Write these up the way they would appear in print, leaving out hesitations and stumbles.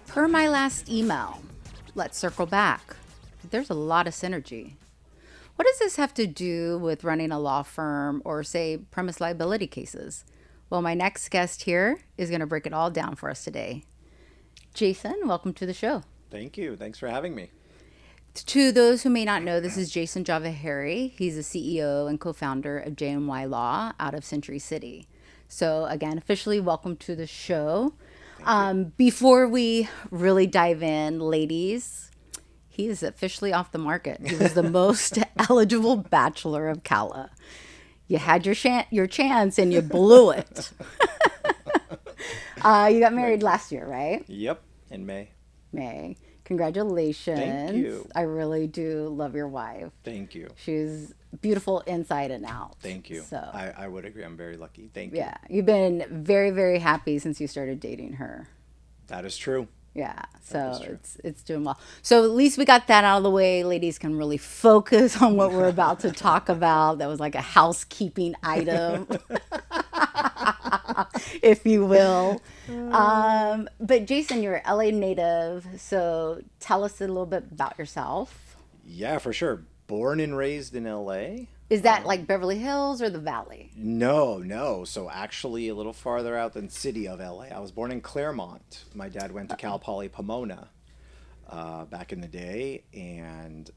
Per my last email, let's circle back. There's a lot of synergy. What does this have to do with running a law firm or, say, premise liability cases? Well, my next guest here is going to break it all down for us today. Jason, welcome to the show. Thank you. Thanks for having me. To those who may not know, this is Jason Javaheri. He's the CEO and co-founder of J&Y Law out of Century City. So again, officially welcome to the show. Before we really dive in, ladies, he is officially off the market. He was the most eligible bachelor of Cala. You had your chance and you blew it. You got married last year, right? Yep, in May. May. Congratulations. Thank you. I really do love your wife. Thank you. She's beautiful inside and out. Thank you. So, I would agree. I'm very lucky. Thank you. yeah, you've been very, very happy since you started dating her. That is true. Yeah, That so is true. it's doing well. So at least we got that out of the way. Ladies can really focus on what we're about to talk about. That was like a housekeeping item, if you will. But Jason, you're an LA native, so tell us a little bit about yourself. Yeah, for sure. Born and raised in LA. Is that like Beverly Hills or the Valley? No. So actually a little farther out than city of LA. I was born in Claremont. My dad went to Cal Poly Pomona back in the day, and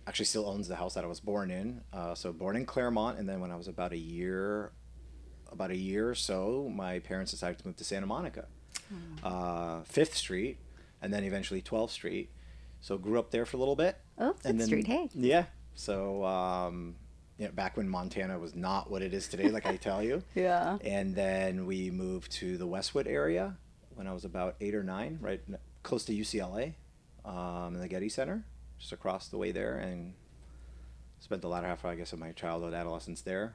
actually still owns the house that I was born in. So born in Claremont, and then when I was about a year or so, my parents decided to move to Santa Monica, Fifth Street, and then eventually 12th Street. So grew up there for a little bit. Oh, And Fifth then, Street, hey. yeah. So back when Montana was not what it is today, like I tell you. Yeah. And then we moved to the Westwood area when I was about 8 or 9, right close to UCLA, in the Getty Center, just across the way there, and spent the latter half, I guess, of my childhood, adolescence there.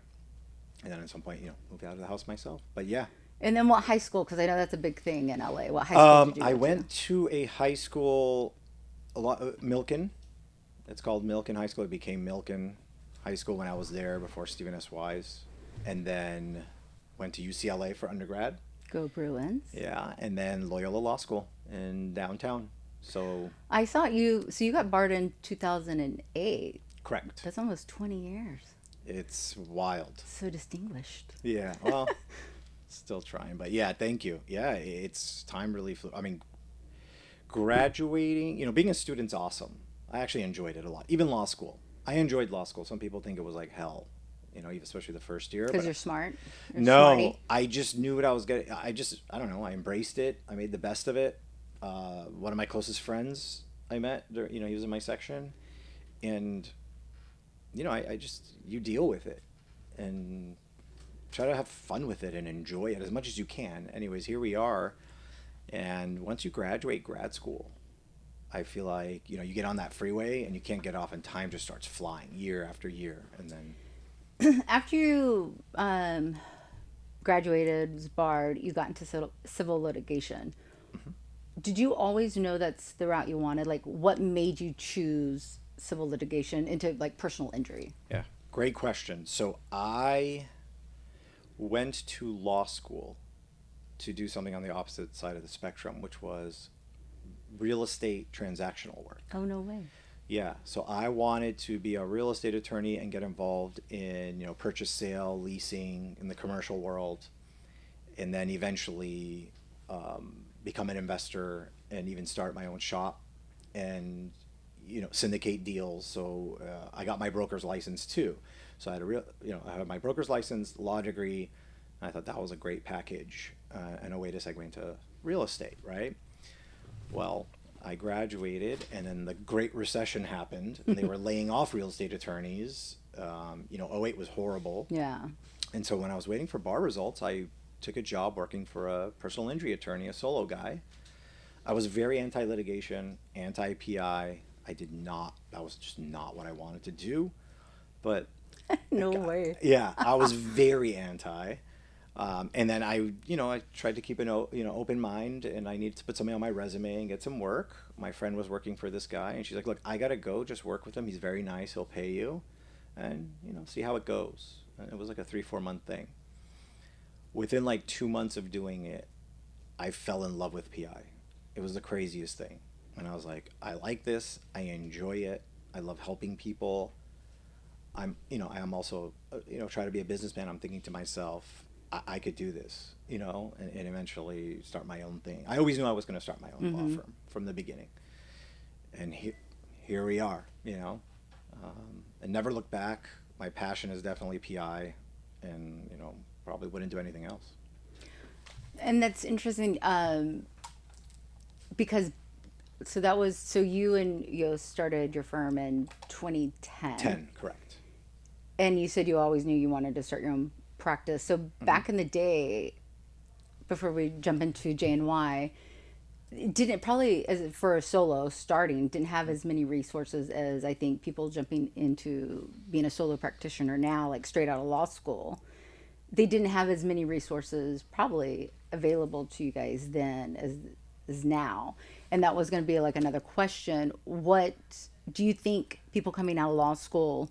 And then at some point, moved out of the house myself. But yeah. And then what high school? Because I know that's a big thing in LA. What high school did you go I to? went to a high school, Milken. It's called Milken High School. It became Milken High School when I was there before Stephen S. Wise. And then went to UCLA for undergrad. Go Bruins. Yeah. And then Loyola Law School in downtown. So, I saw you, so you got barred in 2008. correct. That's almost 20 years. It's wild. So distinguished. Yeah. Well, still trying. But yeah, thank you. Yeah, it's time really flew. I mean, graduating, being a student's awesome. I actually enjoyed it a lot. Even law school. I enjoyed law school. Some people think it was like hell, especially the first year. Because But you're smart. You're no, smarty. I just knew what I was getting. I don't know. I embraced it. I made the best of it. One of my closest friends I met, he was in my section. And, you deal with it and try to have fun with it and enjoy it as much as you can. Anyways, here we are. And once you graduate grad school, I feel like, you get on that freeway and you can't get off, and time just starts flying year after year. And then, After you graduated, was barred, you got into civil litigation. Did you always know that's the route you wanted? Like, what made you choose civil litigation into like personal injury? yeah, great question. So I went to law school to do something on the opposite side of the spectrum, which was real estate transactional work. Oh, no way. Yeah, so I wanted to be a real estate attorney and get involved in, purchase, sale, leasing in the commercial world, and then eventually become an investor and even start my own shop and, syndicate deals. So I got my broker's license too. So I had I had my broker's license, law degree, and I thought that was a great package and a way to segue into real estate, right? Well, I graduated, and then the Great Recession happened, and they were laying off real estate attorneys. '08 was horrible. Yeah. And so when I was waiting for bar results, I took a job working for a personal injury attorney, a solo guy. I was very anti-litigation, anti-PI. That was just not what I wanted to do. But No way. yeah, I was very anti. And then I tried to keep an open mind, and I needed to put something on my resume and get some work. My friend was working for this guy, and she's like, "Look, I gotta go. Just work with him. He's very nice. He'll pay you, and see how it goes." And it was like a 3-4 month thing. Within like 2 months of doing it, I fell in love with PI. It was the craziest thing. And I was like, I like this. I enjoy it. I love helping people. I am also, try to be a businessman. I'm thinking to myself, I could do this, and eventually start my own thing. I always knew I was going to start my own law firm from the beginning. And here we are, and never look back. My passion is definitely PI, and, probably wouldn't do anything else. And that's interesting, because so you and Yo started your firm in 2010. 10, correct. And you said you always knew you wanted to start your own practice. So back in the day, before we jump into J&Y, didn't probably, as for a solo starting, didn't have as many resources as I think people jumping into being a solo practitioner now, like straight out of law school. They didn't have as many resources probably available to you guys then as now. And that was going to be like another question. What do you think people coming out of law school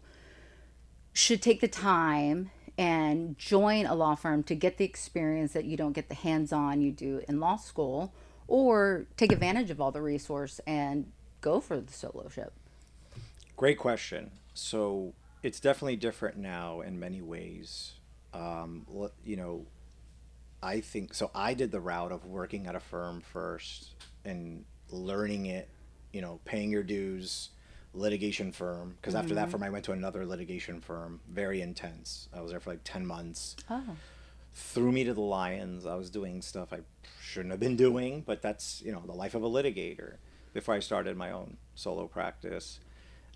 should take the time and join a law firm to get the experience that you don't get the hands-on you do in law school, or take advantage of all the resource and go for the soloship? Great question. So it's definitely different now in many ways. I think so. I did the route of working at a firm first and learning it, paying your dues, litigation firm. Because after that firm, I went to another litigation firm, very intense. I was there for like 10 months. Oh. Threw me to the lions. I was doing stuff I shouldn't have been doing, but that's, the life of a litigator before I started my own solo practice.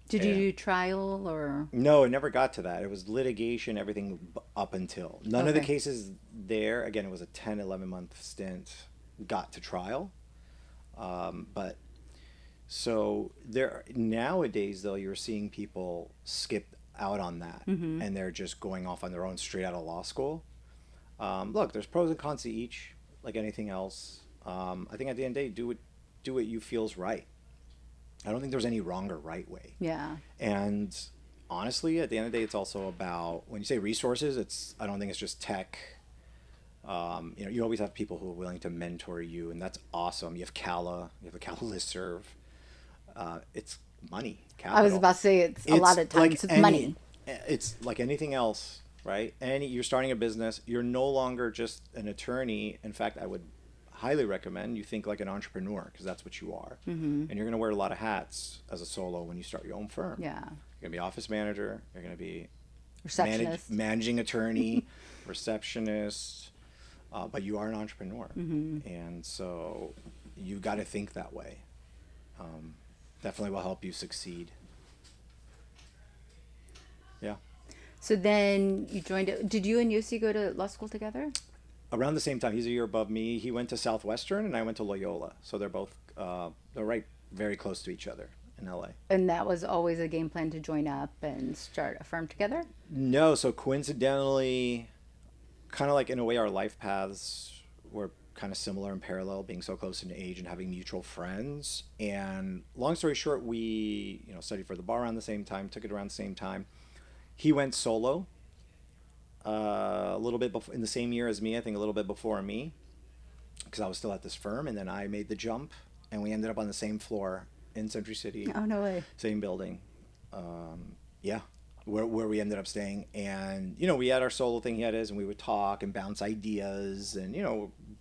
Did you do trial or? No, it never got to that. It was litigation, everything up until. None of the Okay. cases there, again, it was a 10, 11-month stint, got to trial. But so there nowadays, though, you're seeing people skip out on that, and they're just going off on their own straight out of law school. Look, there's pros and cons to each, like anything else. I think at the end of the day, do what you feels right. I don't think there's any wrong or right way. Yeah. And honestly, at the end of the day, it's also about, when you say resources, I don't think it's just tech. You always have people who are willing to mentor you, and that's awesome. You have the CALA listserv. It's money, capital. I was about to say a lot of times it's money. It's like anything else, right? You're starting a business. You're no longer just an attorney. In fact, I would highly recommend you think like an entrepreneur, because that's what you are. And you're going to wear a lot of hats as a solo when you start your own firm. Yeah. You're going to be office manager. You're going to be Receptionist. managing attorney, receptionist, but you are an entrepreneur. And so you got to think that way. Definitely will help you succeed. Yeah. So then you joined it. Did you and Yosi go to law school together? Around the same time. He's a year above me. He went to Southwestern and I went to Loyola. So they're both, they're right very close to each other in LA. And that was always a game plan to join up and start a firm together? No, so coincidentally, kind of like in a way our life paths were kind of similar and parallel, being so close in age and having mutual friends. And long story short, we studied for the bar around the same time, took it around the same time. He went solo a little bit before, in the same year as me, I think a little bit before me, because I was still at this firm. And then I made the jump, and we ended up on the same floor in Century City. Oh, no way. Same building. Yeah, where we ended up staying. And, we had our solo thing, he had his, and we would talk and bounce ideas and,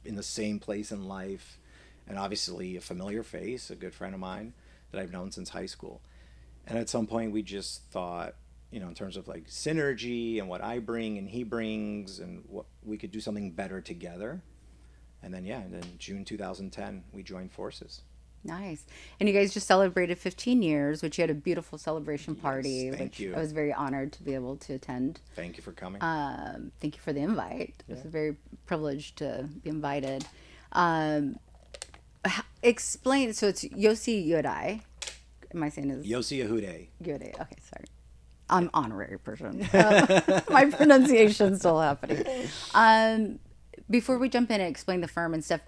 in the same place in life. And obviously a familiar face, a good friend of mine that I've known since high school. And at some point we just thought, in terms of like synergy and what I bring and he brings and what we could do something better together. And then, and then June 2010, we joined forces. Nice. And you guys just celebrated 15 years, which you had a beautiful celebration party, Thank which you. I was very honored to be able to attend. Thank you for coming. Thank you for the invite. It was very privileged to be invited. Explain, so it's Yosi Yodai. Am I saying his? Yosi Yodai. Yodai, okay, sorry. I'm honorary person. My pronunciation's still happening. Before we jump in and explain the firm and stuff,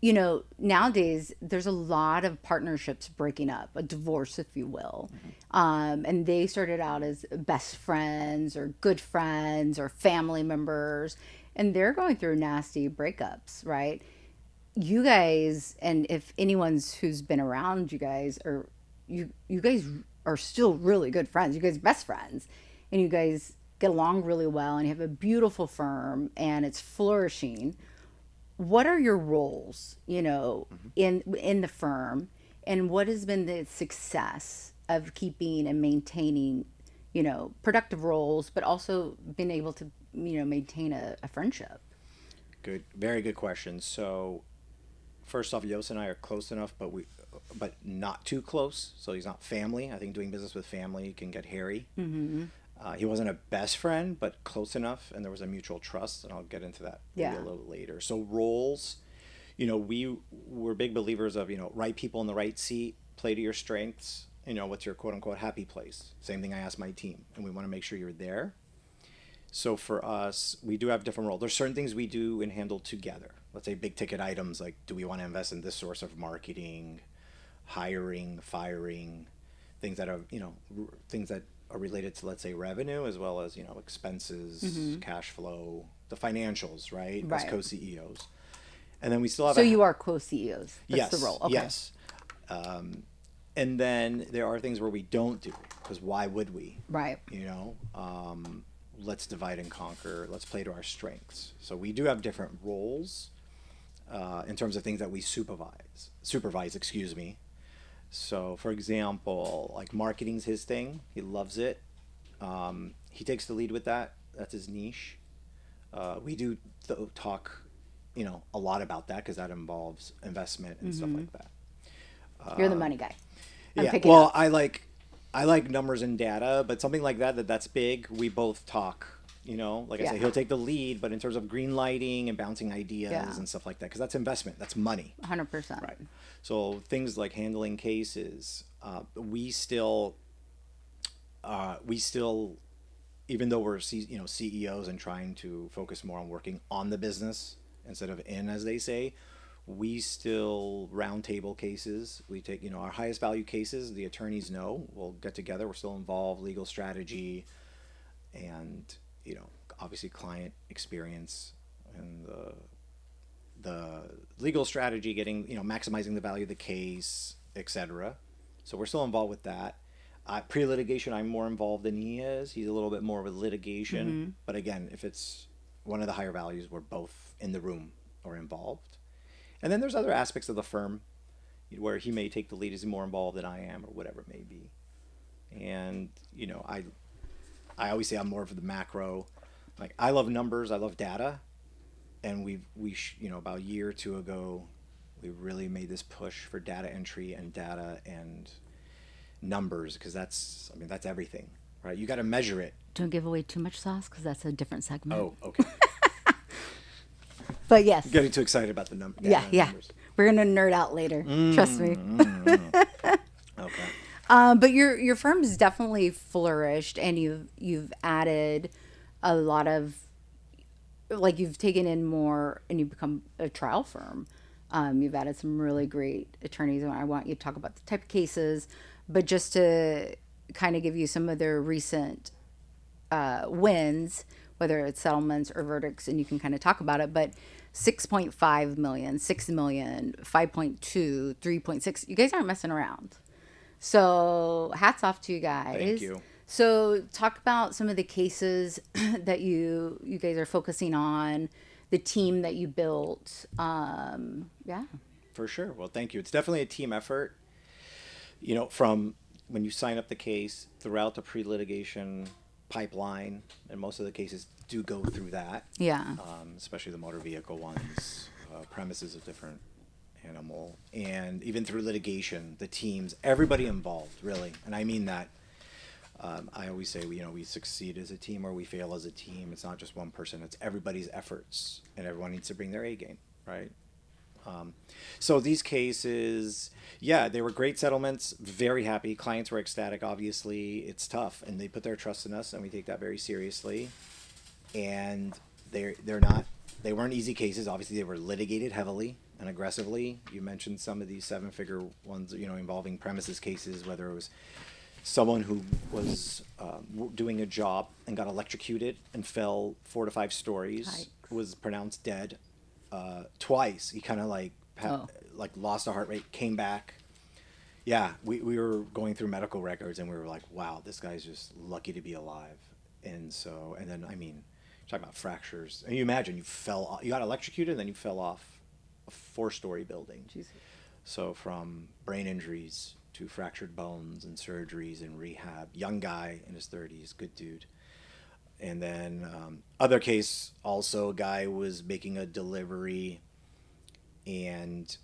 nowadays there's a lot of partnerships breaking up, a divorce, if you will. And they started out as best friends or good friends or family members, and they're going through nasty breakups, right? you guys, and if anyone's who's been around you guys, are you guys are still really good friends. You guys are best friends, and you guys get along really well, and you have a beautiful firm, and it's flourishing. What are your roles, in the firm, and what has been the success of keeping and maintaining, productive roles, but also being able to, maintain a friendship? Good, very good question. So first off, Yos and I are close enough, but not too close. So he's not family. I think doing business with family can get hairy. He wasn't a best friend, but close enough, and there was a mutual trust, and I'll get into that maybe Yeah. a little later. So roles, we were big believers of, right people in the right seat, play to your strengths. What's your quote unquote happy place? Same thing I asked my team, and we want to make sure you're there. So for us, we do have different roles. There's certain things we do and handle together. Let's say big ticket items like, do we want to invest in this source of marketing, hiring, firing, things that are, things that are related to, let's say, revenue as well as, expenses, cash flow, the financials, right? As Right. co-CEOs. And then we still have So you are co-CEOs. That's yes, the role. Okay. yes. And then there are things where we don't do because why would we? Right. Let's divide and conquer. Let's play to our strengths. So we do have different roles in terms of things that we supervise. Excuse me. So, for example, like marketing's his thing. He loves it. He takes the lead with that. That's his niche. We do talk, a lot about that because that involves investment and stuff like that. You're the money guy. I'm Yeah. picking Well, up. I like numbers and data, but something like that's big. We both talk. Like I Yeah. said, he'll take the lead, but in terms of green lighting and bouncing ideas Yeah. and stuff like that, because that's investment, that's money. 100%. Right. So things like handling cases, we still, even though we're CEOs and trying to focus more on working on the business instead of in, as they say, we still roundtable cases. We take our highest value cases. The attorneys know we'll get together. We're still involved, legal strategy, and obviously client experience and the legal strategy, getting maximizing the value of the case, etc. So we're still involved with that. Pre-litigation, I'm more involved than he is. He's a little bit more with litigation, but again, if it's one of the higher values, we're both in the room or involved. And then there's other aspects of the firm where he may take the lead, is more involved than I am, or whatever it may be. And I always say I'm more of the macro. Like I love numbers, I love data, and about a year or two ago, we really made this push for data entry and data and numbers because that's everything, right? You got to measure it. Don't give away too much sauce because that's a different segment. Oh, okay. But yes. Getting too excited about the Yeah, yeah. numbers. We're gonna nerd out later. Trust me. Okay. But your firm has definitely flourished, and you've added a lot of, like, you've taken in more, and you've become a trial firm. You've added some really great attorneys, and I want you to talk about the type of cases, but just to kind of give you some of their recent wins, whether it's settlements or verdicts, and you can kind of talk about it. But 6.5 million, 6 million, 5.2, 3.6. You guys aren't messing around. So hats off to you guys. Thank you. So talk about some of the cases that you guys are focusing on, the team that you built. Yeah. For sure. Well, thank you. It's definitely a team effort. From when you sign up the case throughout the pre-litigation pipeline, and most of the cases do go through that. Yeah. Especially the motor vehicle ones. Premise is a different animal, and even through litigation, the teams, everybody involved, really, and I mean that. I always say we succeed as a team or we fail as a team. It's not just one person; it's everybody's efforts, and everyone needs to bring their A game, right? So these cases, yeah, they were great settlements. Very happy. Clients were ecstatic. Obviously, it's tough, and they put their trust in us, and we take that very seriously. And they weren't easy cases. Obviously, they were litigated heavily and aggressively. You mentioned some of these seven-figure ones, involving premises cases, whether it was someone who was doing a job and got electrocuted and fell 4 to 5 stories, Yikes. was pronounced dead twice. He kind of like Oh. like lost a heart rate, came back. Yeah, we were going through medical records and we were like, wow, this guy's just lucky to be alive. And so, and then, I mean, talking about fractures. And you imagine you got electrocuted and then you fell off a 4-story building. Jeez. So from brain injuries to fractured bones and surgeries and rehab, young guy in his 30s, good dude. And then other case, also a guy was making a delivery and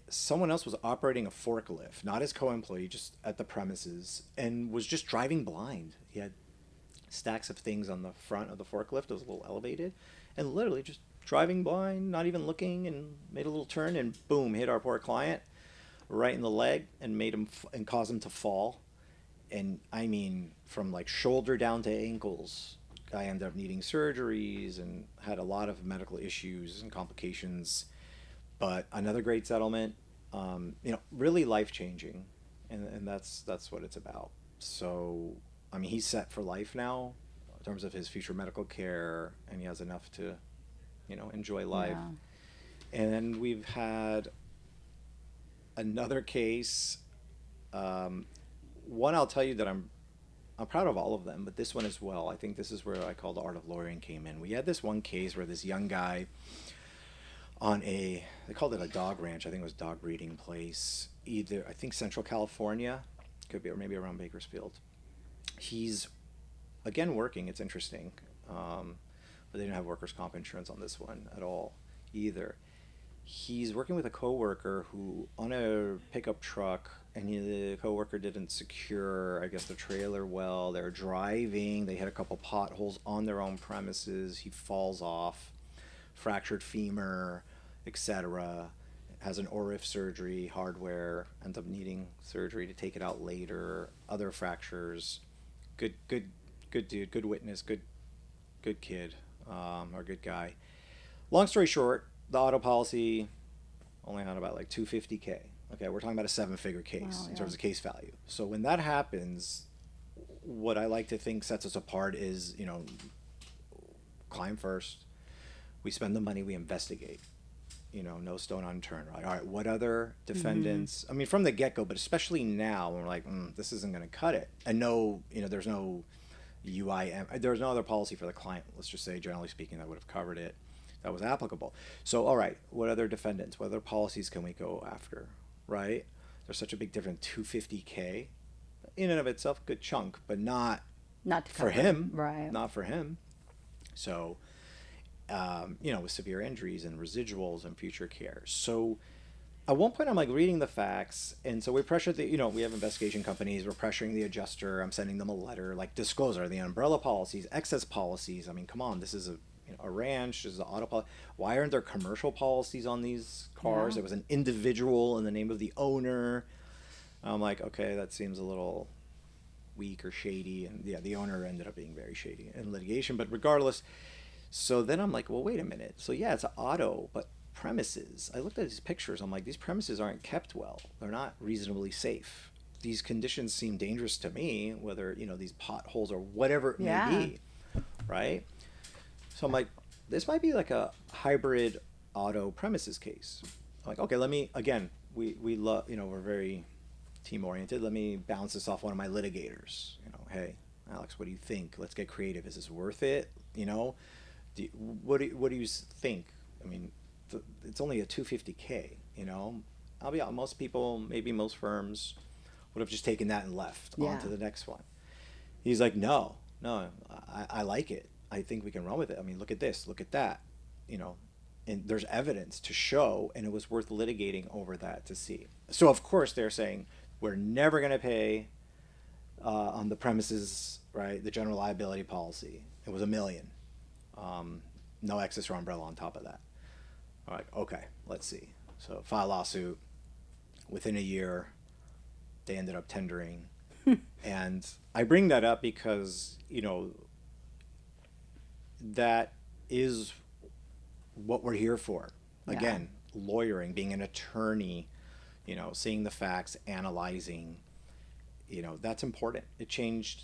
someone else was operating a forklift, not his co-employee, just at the premises, and was just driving blind. He had stacks of things on the front of the forklift. It was a little elevated, and literally just driving blind, not even looking, and made a little turn, and boom, hit our poor client right in the leg, and made him and caused him to fall. And I mean, from like shoulder down to ankles, guy ended up needing surgeries and had a lot of medical issues and complications. But another great settlement, really life changing, and that's what it's about. So, I mean, he's set for life now in terms of his future medical care, and he has enough to, enjoy life. Yeah. And then we've had another case. One I'll tell you that I'm proud of all of them, but this one as well. I think this is where I call the art of lawyering came in. We had this one case where this young guy on they called it a dog ranch. I think it was dog breeding place. Either, I think Central California, could be, or maybe around Bakersfield. He's, again, working. It's interesting. But they didn't have workers' comp insurance on this one at all either. He's working with a coworker who, on a pickup truck, and the coworker didn't secure, I guess, the trailer well. They're driving. They hit a couple potholes on their own premises. He falls off, fractured femur, etc. Has an ORIF surgery, hardware, ends up needing surgery to take it out later. Other fractures. Good dude, good witness, good kid, or good guy. Long story short, the auto policy only had about like 250K. Okay, we're talking about a 7-figure case in terms of case value. So when that happens, what I like to think sets us apart is, client first. We spend the money, we investigate. No stone unturned, right? All right, what other defendants? I mean, from the get-go, but especially now, when we're like, this isn't going to cut it. And there's no UIM. There's no other policy for the client, let's just say, generally speaking, that would have covered it, that was applicable. So, all right, what other defendants, what other policies can we go after, right? There's such a big difference. 250K, in and of itself, good chunk, but not for him. Right. Not for him. So, with severe injuries and residuals and future care. So at one point I'm like reading the facts, and so we pressure we have investigation companies, we're pressuring the adjuster, I'm sending them a letter, like, disclosure, the umbrella policies, excess policies. I mean, come on, this is a ranch, this is an auto policy. Why aren't there commercial policies on these cars? Yeah. It was an individual in the name of the owner. I'm like, okay, that seems a little weak or shady. And yeah, the owner ended up being very shady in litigation, but regardless. So then I'm like, well, wait a minute. So yeah, it's an auto, but premises. I looked at these pictures. I'm like, these premises aren't kept well. They're not reasonably safe. These conditions seem dangerous to me, whether, these potholes or whatever it may be, right? So I'm like, this might be like a hybrid auto premises case. I'm like, okay, let me, again, we love, we're very team oriented. Let me bounce this off one of my litigators. Hey, Alex, what do you think? Let's get creative. Is this worth it? What do you think? I mean, it's only a 250K. I'll be honest. Most people, maybe most firms, would have just taken that and left on to the next one. He's like, no, I like it. I think we can run with it. I mean, look at this, look at that, and there's evidence to show, and it was worth litigating over that to see. So of course they're saying we're never going to pay on the premises, right? The general liability policy. It was $1 million. No excess or umbrella on top of that. All right, okay, let's see. So file a lawsuit. Within a year, they ended up tendering. And I bring that up because, that is what we're here for. Again, lawyering, being an attorney, seeing the facts, analyzing, that's important. It changed.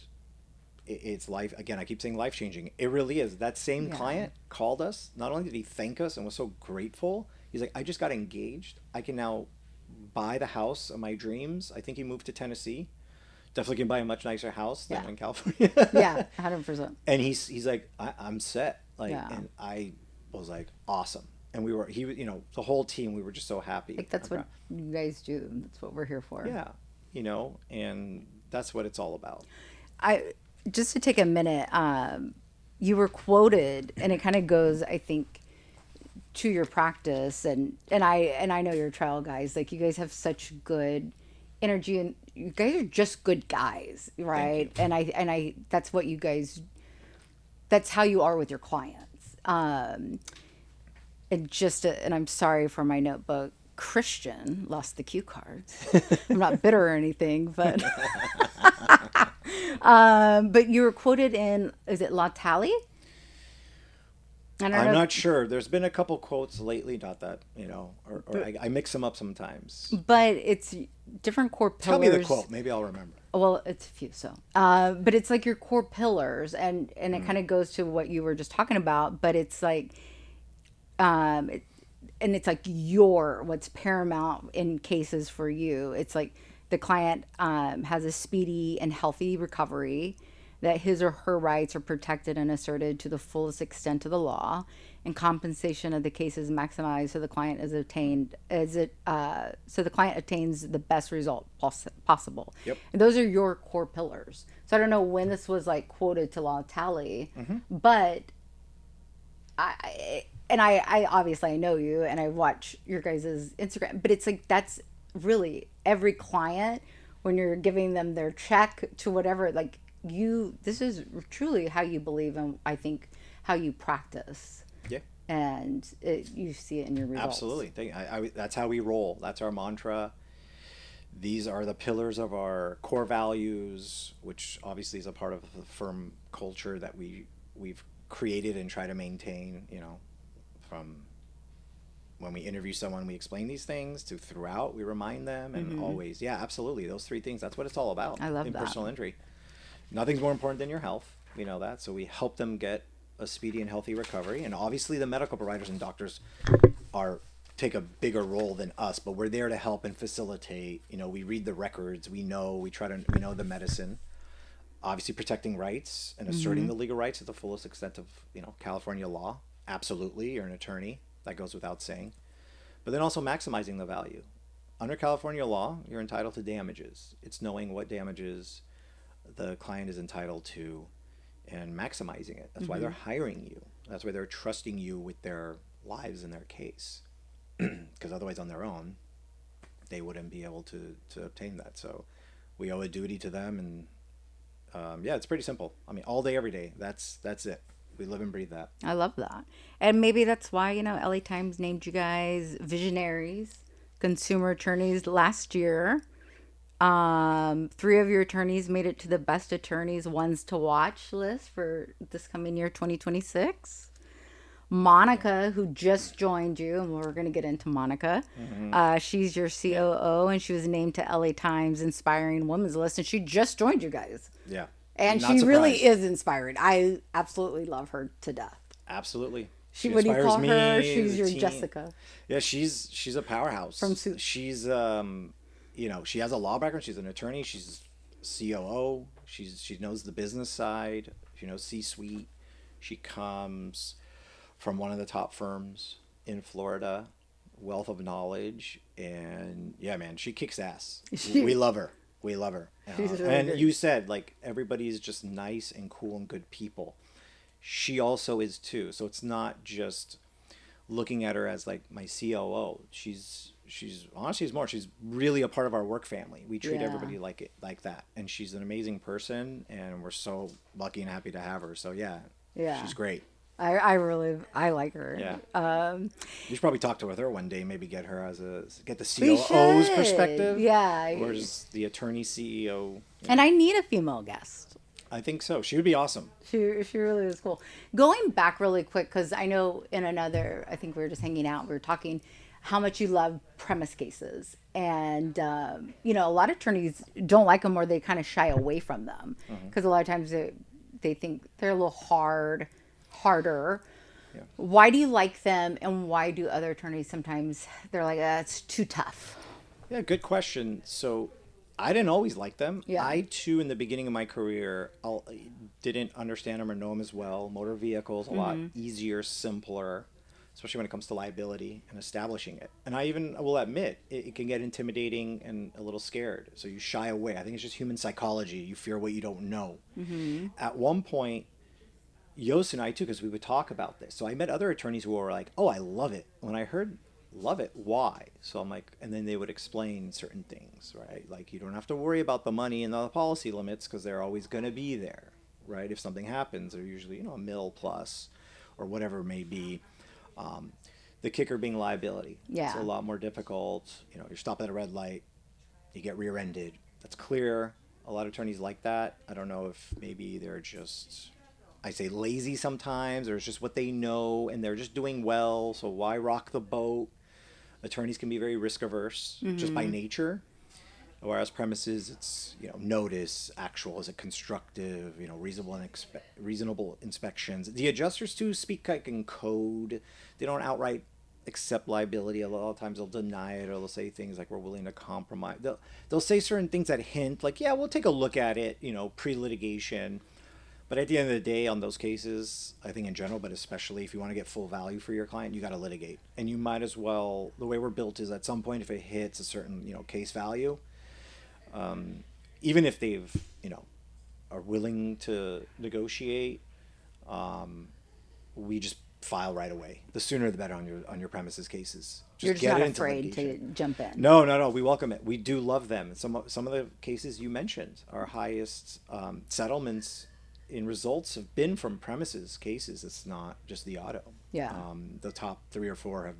It's life. Again, I keep saying life changing. It really is. That same client called us. Not only did he thank us and was so grateful, He's like, I just got engaged. I can now buy the house of my dreams. I think he moved to Tennessee. Definitely can buy a much nicer house than Yeah. in California. Yeah, 100%. And he's like, I'm set. Like, Yeah. and I was like, awesome. And the whole team, we were just so happy. Like, that's what you guys do. That's what we're here for. Yeah, and that's what it's all about. Just to take a minute, you were quoted, and it kind of goes, I think, to your practice, and I know you're trial guys. Like, you guys have such good energy, and you guys are just good guys, right? And I that's what you guys. That's how you are with your clients. And I'm sorry for my notebook. Christian lost the cue cards. I'm not bitter or anything, but but you were quoted in, is it La Tally? I'm not sure. There's been a couple quotes lately, not that, I mix them up sometimes. But it's different core pillars. Tell me the quote. Maybe I'll remember. Well, it's a few, so. But it's like your core pillars, and it kind of goes to what you were just talking about, but it's like, and it's like what's paramount in cases for you. It's like the client has a speedy and healthy recovery, that his or her rights are protected and asserted to the fullest extent of the law, and compensation of the case is maximized so the client attains the best result possible. Yep. And those are your core pillars. So I don't know when this was like quoted to La Tally, but I obviously I know you and I watch your guys' Instagram, but it's like that's really every client when you're giving them their check to whatever, like this is truly how you believe, and I think how you practice. Yeah. And you see it in your results. Absolutely. That's how we roll. That's our mantra. These are the pillars of our core values, which obviously is a part of the firm culture that we've created and try to maintain, from when we interview someone, we explain these things to throughout, we remind them, and always, yeah, absolutely. Those three things, that's what it's all about. I love in that. Personal injury. Nothing's more important than your health. We know that. So we help them get a speedy and healthy recovery. And obviously the medical providers and doctors take a bigger role than us, but we're there to help and facilitate. We read the records, we know the medicine. Obviously protecting rights and asserting the legal rights to the fullest extent of, California law. Absolutely, you're an attorney. That goes without saying. But then also maximizing the value. Under California law, you're entitled to damages. It's knowing what damages the client is entitled to and maximizing it. That's why they're hiring you. That's why they're trusting you with their lives and their case. Because otherwise on their own, they wouldn't be able to obtain that. So we owe a duty to them. And it's pretty simple. I mean, all day, every day. That's it. We live and breathe that. I love that. And maybe that's why, LA Times named you guys visionaries, consumer attorneys last year. 3 of your attorneys made it to the best attorneys ones to watch list for this coming year, 2026. Monica, who just joined you, and we're going to get into Monica. She's your COO, and she was named to LA Times Inspiring Women's List, and she just joined you guys. Yeah. And she really is inspiring. I absolutely love her to death. Absolutely. What do you call her? Me, She's your team. Jessica. Yeah, she's a powerhouse. From Suits. She's she has a law background. She's an attorney. She's COO. She knows the business side. She knows C-suite. She comes from one of the top firms in Florida. Wealth of knowledge, and yeah, man, she kicks ass. We love her. We love her. And you said, like, everybody's just nice and cool and good people. She also is too. So it's not just looking at her as like my COO. She's honestly more. She's really a part of our work family. We treat everybody like that. And she's an amazing person, and we're so lucky and happy to have her. So yeah, she's great. I like her. Yeah. You should probably talk to her one day. Maybe get the COO's perspective. Yeah. Where's the attorney CEO? And I need a female guest. I think so. She would be awesome. She really was cool. Going back really quick, because I know I think we were just hanging out. We were talking how much you love premise cases, and a lot of attorneys don't like them, or they kind of shy away from them because a lot of times they think they're a little harder. Yeah. Why do you like them, and why do other attorneys sometimes they're like, it's too tough? Yeah, good question. So I didn't always like them. Yeah. I too, in the beginning of my career, didn't understand them or know them as well. Motor vehicles, a lot easier, simpler, especially when it comes to liability and establishing it. And I even will admit it can get intimidating and a little scared. So you shy away. I think it's just human psychology. You fear what you don't know. At one point, Yosi and I too, because we would talk about this. So I met other attorneys who were like, "Oh, I love it." When I heard "love it," why? So I'm like, and then they would explain certain things, right? Like you don't have to worry about the money and the policy limits because they're always going to be there, right? If something happens, they're usually a mil plus, or whatever it may be. Um, the kicker being liability. It's a Yeah. lot more difficult. You're stopping at a red light, you get rear-ended. That's clear. A lot of attorneys like that. I don't know if maybe they're just, I say lazy sometimes, or it's just what they know and they're just doing well. So why rock the boat? Attorneys can be very risk averse just by nature. Whereas premises, it's notice, actual, is it constructive, reasonable inspections. The adjusters too speak like in code. They don't outright accept liability. A lot of times they'll deny it, or they'll say things like we're willing to compromise. They'll say certain things that hint like, yeah, we'll take a look at it, pre-litigation. But at the end of the day, on those cases, I think in general, but especially if you want to get full value for your client, you got to litigate, and you might as well. The way we're built is at some point, if it hits a certain case value, even if they've are willing to negotiate, we just file right away. The sooner the better on your premises cases. You're Just just get not it into afraid to litigation. jump in. No, no, no. We welcome it. We do love them. Some of the cases you mentioned, our highest settlements in results have been from premises cases. It's not just the auto. Yeah. The top 3 or 4 have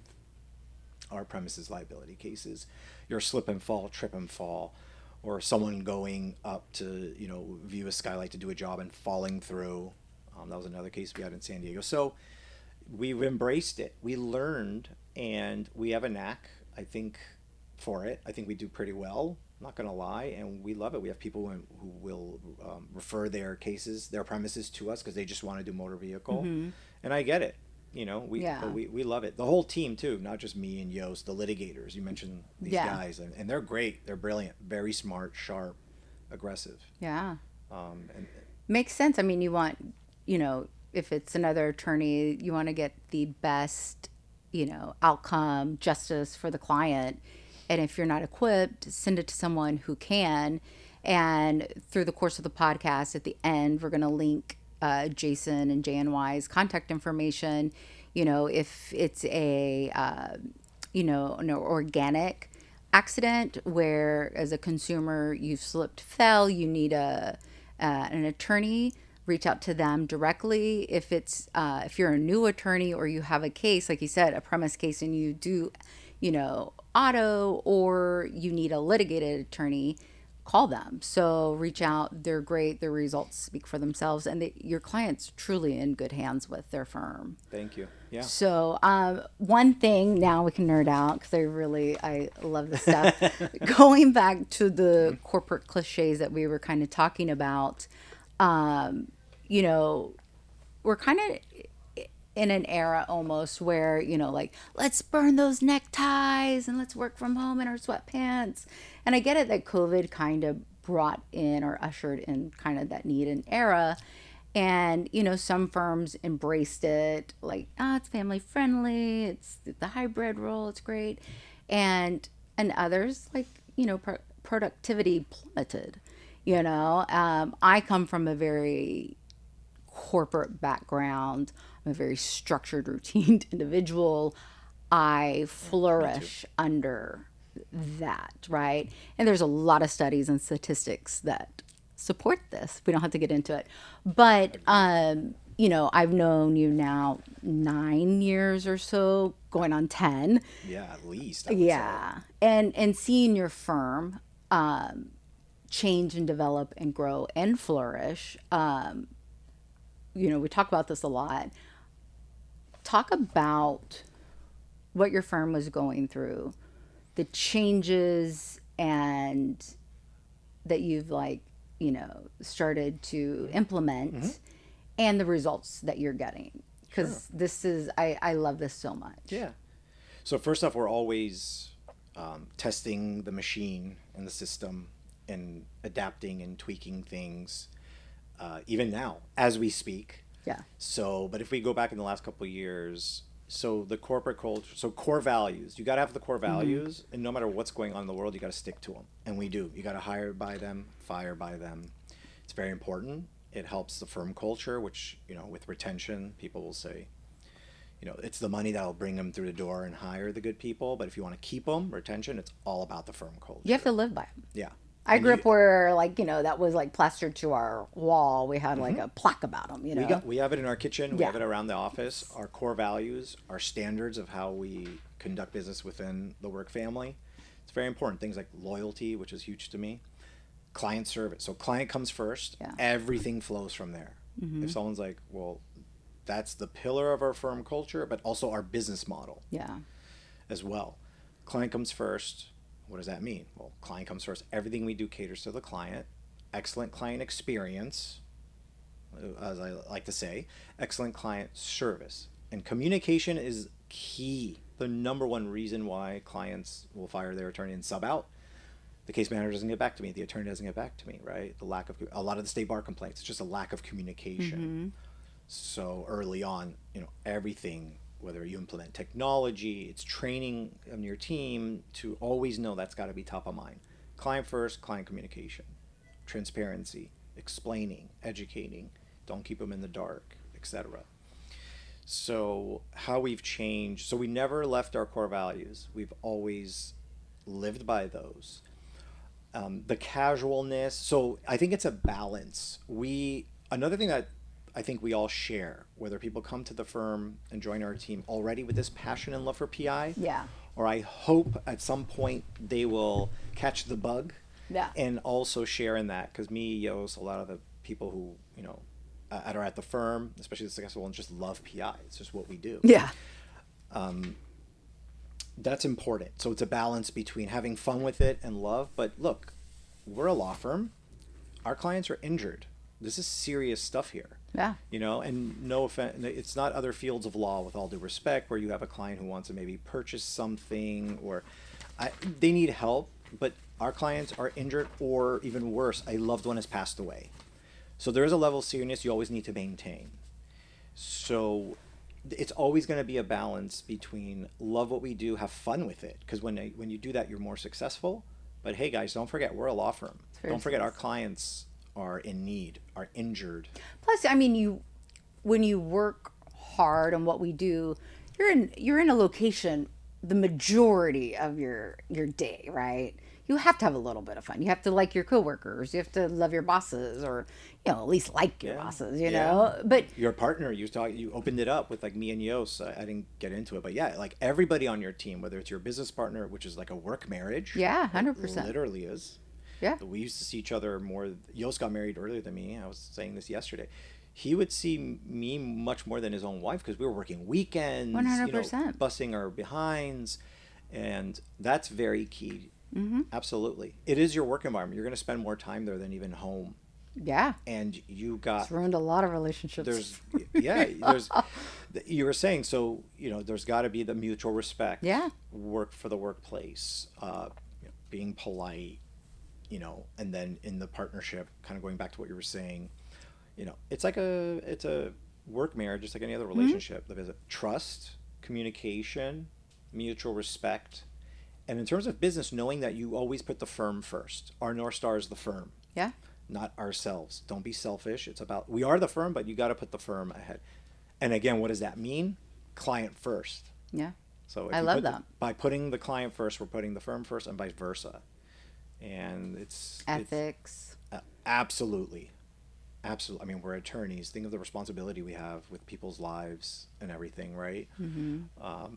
are premises liability cases. Your slip and fall, trip and fall, or someone going up to view a skylight to do a job and falling through. That was another case we had in San Diego. So we've embraced it. We learned, and we have a knack, I think, for it. I think we do pretty well. I'm not going to lie, and we love it. We have people who will refer their cases, their premises to us because they just want to do motor vehicle, and I get it. Yeah. We love it. The whole team too, not just me and Yost, the litigators. You mentioned these Yeah. guys, and they're great. They're brilliant, very smart, sharp, aggressive. Yeah. And Makes sense. I mean, you want, if it's another attorney, you want to get the best, outcome, justice for the client. And if you're not equipped, send it to someone who can. And through the course of the podcast, at the end, we're going to link Jason and J&Y's contact information. If it's an organic accident where, as a consumer, you've slipped, fell, you need an attorney, reach out to them directly. If you're a new attorney or you have a case, like you said, a premise case, and you do, auto, or you need a litigated attorney, call them. So reach out. They're great. Their results speak for themselves, and your client's truly in good hands with their firm. thank you. Yeah. So one thing, now we can nerd out because I love this stuff. Going back to the corporate cliches that we were kind of talking about, we're kind of in an era almost where, like, let's burn those neckties and let's work from home in our sweatpants. And I get it that COVID kind of brought in or ushered in kind of that need and era. And, some firms embraced it like, it's family friendly, it's the hybrid role, it's great. And others, like, productivity plummeted. I come from a very corporate background. I'm a very structured, routine individual. I flourish under that, right? And there's a lot of studies and statistics that support this. We don't have to get into it. But, I've known you now 9 years or so, going on 10. Yeah, at least. I would say. Yeah. And seeing your firm change and develop and grow and flourish. We talk about this a lot. Talk about what your firm was going through, the changes and that you've started to implement, and the results that you're getting. Sure. because this is I love this so much. Yeah. So first off, we're always testing the machine and the system and adapting and tweaking things, even now as we speak. Yeah. So, but if we go back in the last couple of years, so the corporate culture, so core values, you got to have the core values, and no matter what's going on in the world, you got to stick to them. And we do. You got to hire by them, fire by them. It's very important. It helps the firm culture, which, with retention, people will say, it's the money that'll bring them through the door and hire the good people. But if you want to keep them, retention, it's all about the firm culture. You have to live by it. Yeah. I And grew up where, like, that was like plastered to our wall. We had like a plaque about them, we have it in our kitchen. We Yeah. have it around the office. Our core values, our standards of how we conduct business within the work family. It's very important. Things like loyalty, which is huge to me. Client service. So client comes first. Yeah. Everything flows from there. If someone's like, well, that's the pillar of our firm culture, but also our business model Yeah. as well. Client comes first. What does that mean? Well, client comes first. Everything we do caters to the client. Excellent client experience, as I like to say. Excellent client service. And communication is key. The number one reason why clients will fire their attorney and sub out. The case manager doesn't get back to me. The attorney doesn't get back to me, right? A lot of the state bar complaints, it's just a lack of communication. So early on, everything, whether you implement technology, it's training on your team to always know that's got to be top of mind. Client first, client communication, transparency, explaining, educating, don't keep them in the dark, etc. So how we've changed, so we never left our core values. We've always lived by those. The casualness, so I think it's a balance. Another thing that I think we all share, whether people come to the firm and join our team already with this passion and love for PI, Yeah. or I hope at some point they will catch the bug, Yeah. and also share in that, because me, Yos, a lot of the people who are at the firm, especially the successful ones, just love PI. It's just what we do. Yeah. That's important. So it's a balance between having fun with it and love. But look, we're a law firm. Our clients are injured. This is serious stuff here. Yeah. And no offense, it's not other fields of law, with all due respect, where you have a client who wants to maybe purchase something, or they need help, but our clients are injured, or even worse, a loved one has passed away. So there is a level of seriousness you always need to maintain. So it's always going to be a balance between love what we do, have fun with it, because when you do that, you're more successful. But hey, guys, don't forget, we're a law firm. Don't forget, our clients are in need, are injured. Plus, I mean, when you work hard on what we do, you're in a location the majority of your day, right? You have to have a little bit of fun. You have to like your coworkers. You have to love your bosses, or at least like your bosses. But your partner, you opened it up with like me and Yos. I didn't get into it, but yeah, like everybody on your team, whether it's your business partner, which is like a work marriage. Yeah, 100%. It literally is. Yeah. We used to see each other more. Yos got married earlier than me. I was saying this yesterday. He would see me much more than his own wife, because we were working weekends, 100%. Busting our behinds, and that's very key. Mm-hmm. Absolutely. It is your work environment. You're going to spend more time there than even home. Yeah. And it's ruined a lot of relationships. You were saying, so, there's got to be the mutual respect. Yeah. Work for the workplace, being polite, and then in the partnership, kind of going back to what you were saying, it's a work marriage, just like any other relationship. There's trust, communication, mutual respect. And in terms of business, knowing that you always put the firm first. Our North Star is the firm. Yeah. Not ourselves. Don't be selfish. It's about, we are the firm, but you got to put the firm ahead. And again, what does that mean? Client first. Yeah. So I love that. By putting the client first, we're putting the firm first, and vice versa. And it's ethics. Absolutely. Absolutely. I mean, we're attorneys. Think of the responsibility we have with people's lives and everything, right? Mm-hmm.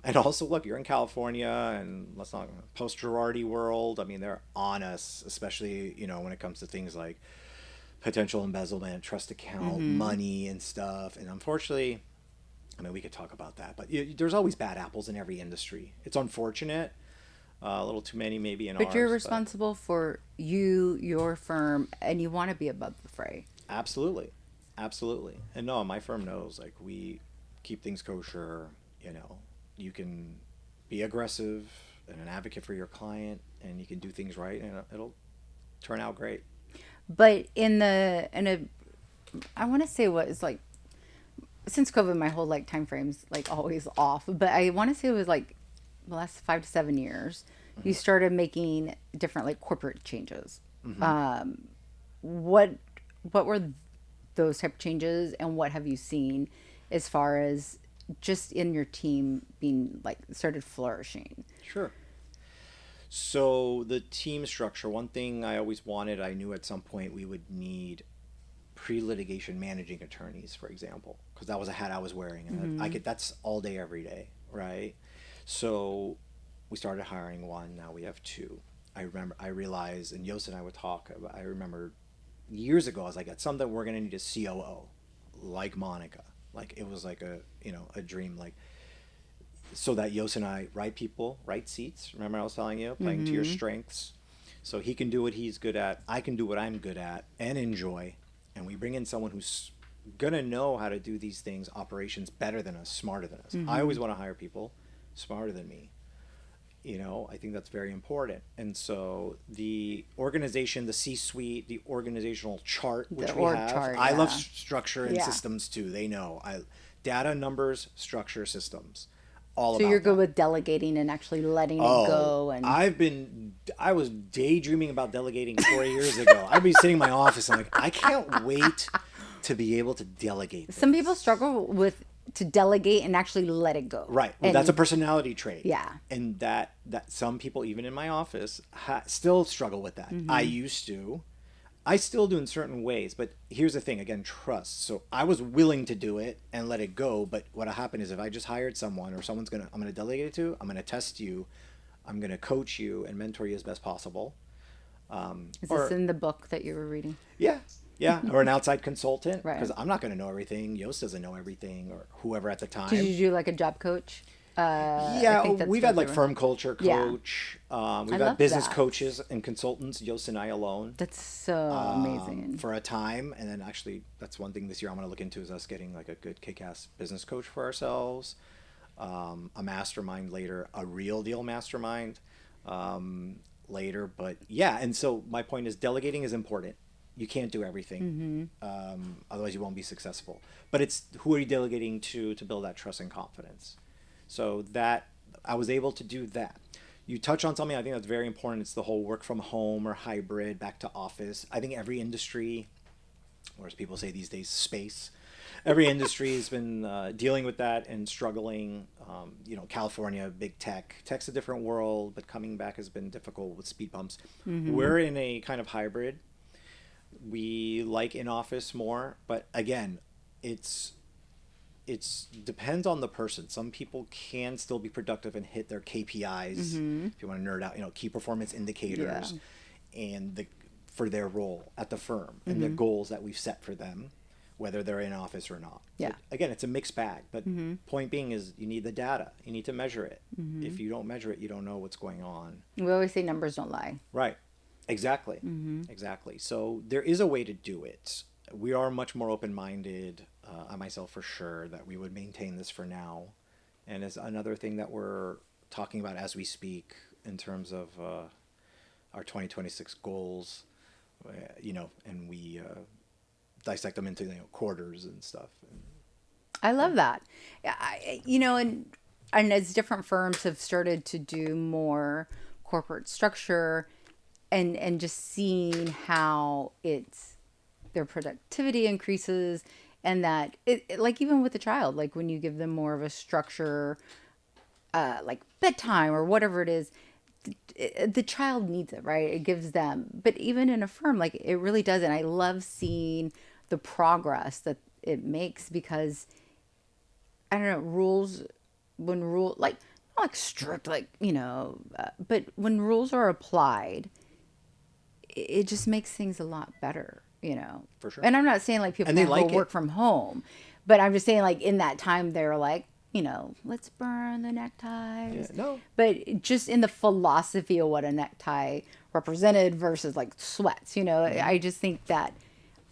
And also, look, you're in California, and let's not, post-Girardi world. I mean, they're on us, especially, when it comes to things like potential embezzlement, trust account, money and stuff. And unfortunately, I mean, we could talk about that, but there's always bad apples in every industry. It's unfortunate. A little too many maybe in ours. But you're responsible for your firm, and you want to be above the fray. Absolutely. And no, my firm knows, like, we keep things kosher. You know, you can be aggressive and an advocate for your client, and you can do things right, and it'll turn out great. But I want to say what is like since COVID, my whole like time frame's like always off. But I want to say it was like the last 5 to 7 years, you started making different like corporate changes. What what were those type of changes, and what have you seen as far as just in your team being like started flourishing? Sure. So the team structure, one thing I always wanted, I knew at some point we would need pre-litigation managing attorneys, for example, because that was a hat I was wearing, and I could that's all day, every day, right? So we started hiring one. Now we have two. I realized, and Yosi and I would talk about. I remember years ago, I was like, at some point we're gonna need a COO, like Monica. Like it was like a dream, like so that Yosi and I right people, right seats. Remember I was telling you, playing to your strengths. So he can do what he's good at. I can do what I'm good at and enjoy. And we bring in someone who's gonna know how to do these things, operations better than us, smarter than us. I always want to hire people smarter than me. I think that's very important. And so the organization, the C-suite, the organizational chart, which The we org have. chart, I love yeah. structure and Yeah. systems too. They know. Data, numbers, structure, systems. All So you're about good that. with delegating and actually letting it Oh, go and I was daydreaming about delegating 4 years ago. I'd be sitting in my office and like, I can't wait to be able to delegate some people this. struggle with to delegate and actually let it go. Right. Well, And that's a personality trait. yeah. And that some people, even in my office, still struggle with that. I used to. I still do in certain ways, but here's the thing again, trust. So I was willing to do it and let it go, but what'll happen is if I just hired someone or I'm gonna delegate it to, I'm gonna test you, I'm gonna coach you and mentor you as best possible. Is this Or in the book that you were reading? yeah, yeah, or an outside consultant Right. because I'm not gonna know everything. Yost doesn't know everything, or whoever at the time. Did you do like a job coach? I Yeah, think that's we've what had they like were. firm culture Yeah. coach. We've I had love business that. coaches and consultants, Yost and I alone, That's so amazing. for a time. And then actually, that's one thing this year I'm going to look into is us getting like a good kick-ass business coach for ourselves, a mastermind later, a real deal mastermind later. But yeah, and so my point is delegating is important. You can't do everything, otherwise you won't be successful. But it's who are you delegating to build that trust and confidence. So that I was able to do that. You touch on something I think that's very important. It's the whole work from home or hybrid back to office. I think every industry, or as people say these days, space. Every industry has been dealing with that and struggling. California, big tech. Tech's a different world, but coming back has been difficult with speed bumps. We're in a kind of hybrid. We like in office more, but again, it's depends on the person. Some people can still be productive and hit their KPIs. If you want to nerd out, key performance indicators, and for their role at the firm and the goals that we've set for them, whether they're in office or not. Yeah. So again, it's a mixed bag. But point being is you need the data. You need to measure it. If you don't measure it, you don't know what's going on. We always say numbers don't lie. Right. Exactly. Exactly. So there is a way to do it. We are much more open-minded, I myself for sure, that we would maintain this for now. And it's another thing that we're talking about as we speak in terms of our 2026 goals, and we dissect them into quarters and stuff. I love that. And as different firms have started to do more corporate structure and just seeing how their productivity increases, and that like even with a child, like when you give them more of a structure, like bedtime or whatever it is, the child needs it, right? It gives them, but even in a firm, like it really does. And I love seeing the progress that it makes because I don't know, like not like strict, like, but when rules are applied, it just makes things a lot better. For sure. And I'm not saying like people And they can't like go it. work from home, but I'm just saying like in that time they're like, let's burn the neckties. Yeah, no. But just in the philosophy of what a necktie represented versus like sweats, I just think that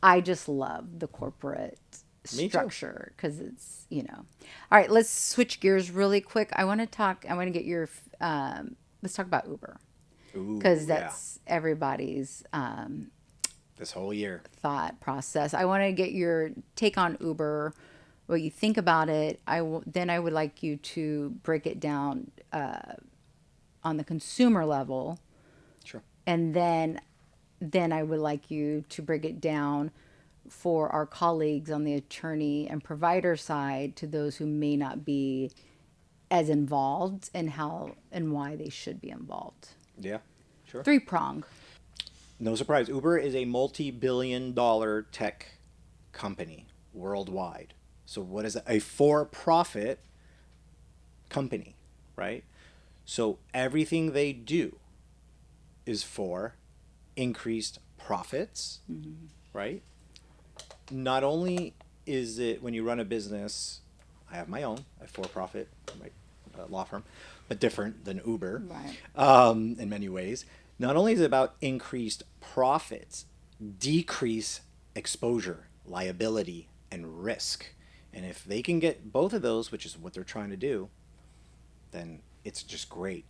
I just love the corporate Me too. structure because it's, you know. All right, let's switch gears really quick. I want to get your, let's talk about Uber Ooh, because yeah. that's everybody's This whole year. thought process. I want to get your take on Uber, what you think about it. Then I would like you to break it down on the consumer level, Sure. and then I would like you to break it down for our colleagues on the attorney and provider side to those who may not be as involved and how and why they should be involved. Yeah, sure. Three prong. No surprise. Uber is a multi-billion-dollar tech company worldwide. So what is it? A for-profit company, right? So everything they do is for increased profits, right? Not only is it when you run a business, I have my own, a for-profit law firm, but different than Uber Right. in many ways. Not only is it about increased profits, decrease exposure, liability, and risk. And if they can get both of those, which is what they're trying to do, then it's just great.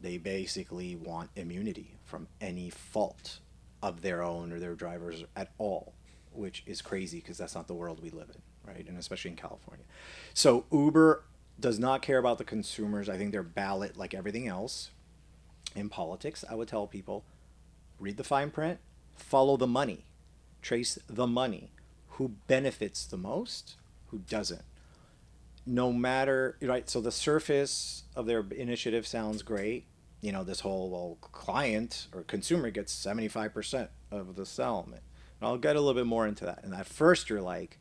They basically want immunity from any fault of their own or their drivers at all, which is crazy because that's not the world we live in, right? And especially in California. So Uber does not care about the consumers. I think their ballot, like everything else in politics, I would tell people, read the fine print, follow the money, trace the money. Who benefits the most, who doesn't. No matter, right, so the surface of their initiative sounds great. You know, this whole, well, client or consumer gets 75% of the settlement. And I'll get a little bit more into that. And at first you're like,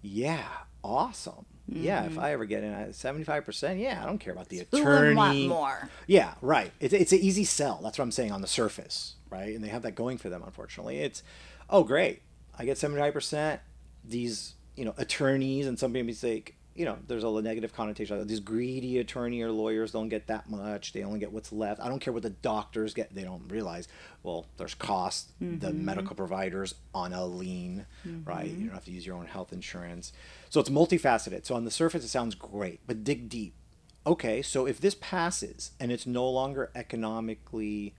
yeah, awesome. Yeah, if I ever get in at 75%, yeah, I don't care about the Who wouldn't want attorney. more? Yeah, right. It's an easy sell. That's what I'm saying on the surface, right? And they have that going for them, unfortunately. It's, oh, great. I get 75%. These, attorneys, and some people say, there's a negative connotation. These greedy attorney or lawyers don't get that much. They only get what's left. I don't care what the doctors get. They don't realize, well, there's cost. The medical providers on a lien, right? You don't have to use your own health insurance. So it's multifaceted. So on the surface, it sounds great, but dig deep. Okay, so if this passes and it's no longer economically,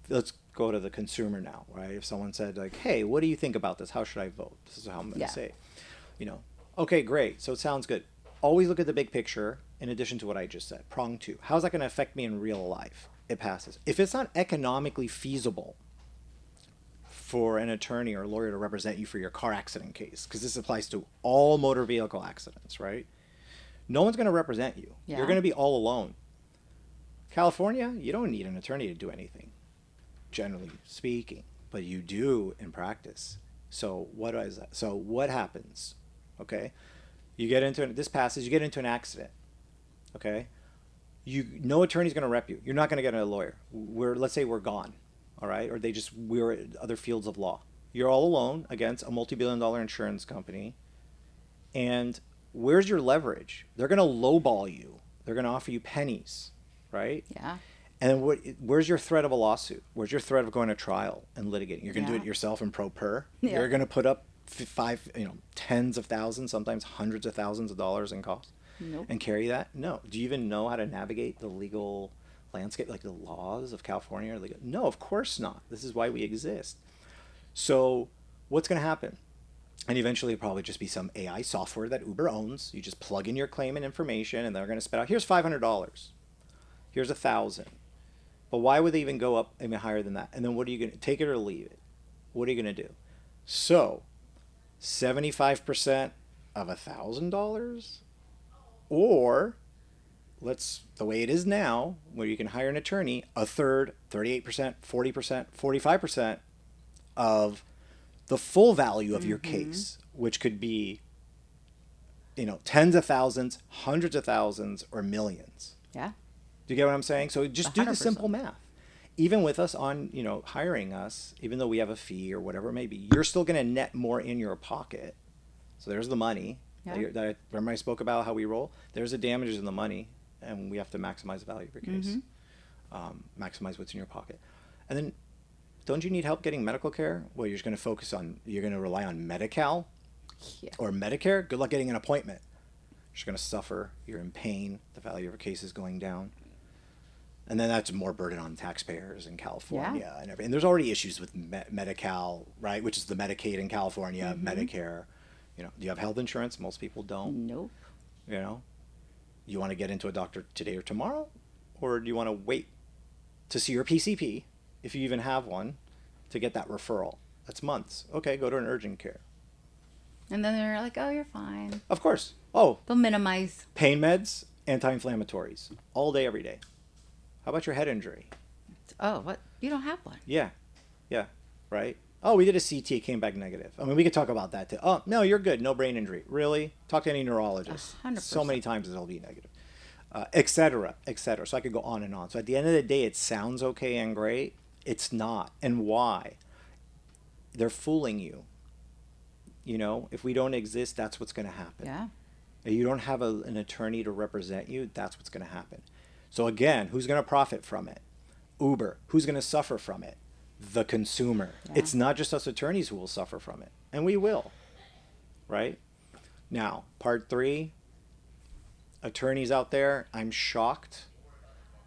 let's go to the consumer now, right? If someone said like, hey, what do you think about this? How should I vote? This is how I'm going to say it. Okay, great. So it sounds good. Always look at the big picture in addition to what I just said. Prong two. How's that going to affect me in real life? It passes. If it's not economically feasible for an attorney or lawyer to represent you for your car accident case, because this applies to all motor vehicle accidents, right? No one's going to represent you. Yeah. You're going to be all alone. California, you don't need an attorney to do anything, generally speaking, but you do in practice. So what is that? So what happens? Okay, you get into this passes. You get into an accident. Okay, no attorney's going to rep you. You're not going to get a lawyer. Let's say we're gone, all right, or we're in other fields of law. You're all alone against a multi-billion-dollar insurance company, and where's your leverage? They're going to lowball you. They're going to offer you pennies, right? Yeah. And where's your threat of a lawsuit? Where's your threat of going to trial and litigating? You're going to do it yourself in pro per. Yeah. You're going to put up tens of thousands, sometimes hundreds of thousands of dollars in costs, Nope. and carry that? No. Do you even know how to navigate the legal landscape, like the laws of California? No, of course not. This is why we exist. So what's going to happen? And eventually it'll probably just be some AI software that Uber owns. You just plug in your claim and information, and they're going to spit out, here's $500. Here's $1,000. But why would they even go up even higher than that? And then what are you going to take it or leave it? What are you going to do? So 75% of $1,000, or the way it is now, where you can hire an attorney, a third, 38%, 40%, 45% of the full value of your case, which could be, tens of thousands, hundreds of thousands, or millions. Yeah. Do you get what I'm saying? So just do the 100%. simple math. Even with us on, hiring us, even though we have a fee or whatever it may be, you're still going to net more in your pocket. So there's the money remember I spoke about how we roll. There's the damages in the money, and we have to maximize the value of your case, maximize what's in your pocket. And then, don't you need help getting medical care? Well, you're going to rely on Medi-Cal. Yeah. Or Medicare, good luck getting an appointment. You're going to suffer. You're in pain. The value of your case is going down. And then that's more burden on taxpayers in California and everything. And there's already issues with Medi-Cal, right? Which is the Medicaid in California, Medicare. You know, do you have health insurance? Most people don't. Nope. You know, you want to get into a doctor today or tomorrow, or do you want to wait to see your PCP, if you even have one, to get that referral? That's months. Okay, go to an urgent care. And then they're like, oh, you're fine. Of course. Oh, They'll minimize. pain meds, anti-inflammatories, all day, every day. How about your head injury? Oh, what? You don't have one. Yeah, right? Oh, we did a CT, it came back negative. I mean, we could talk about that too. Oh, no, you're good, no brain injury. Really? Talk to any neurologist. 100%. So many times it'll be negative, et cetera, et cetera. So I could go on and on. So at the end of the day, it sounds okay and great. It's not. And why? They're fooling you. You know, if we don't exist, that's what's going to happen. Yeah. If you don't have an attorney to represent you, that's what's going to happen. So again, who's going to profit from it? Uber. Who's going to suffer from it? The consumer. Yeah. It's not just us attorneys who will suffer from it. And we will. Right? Now, part 3. Attorneys out there, I'm shocked.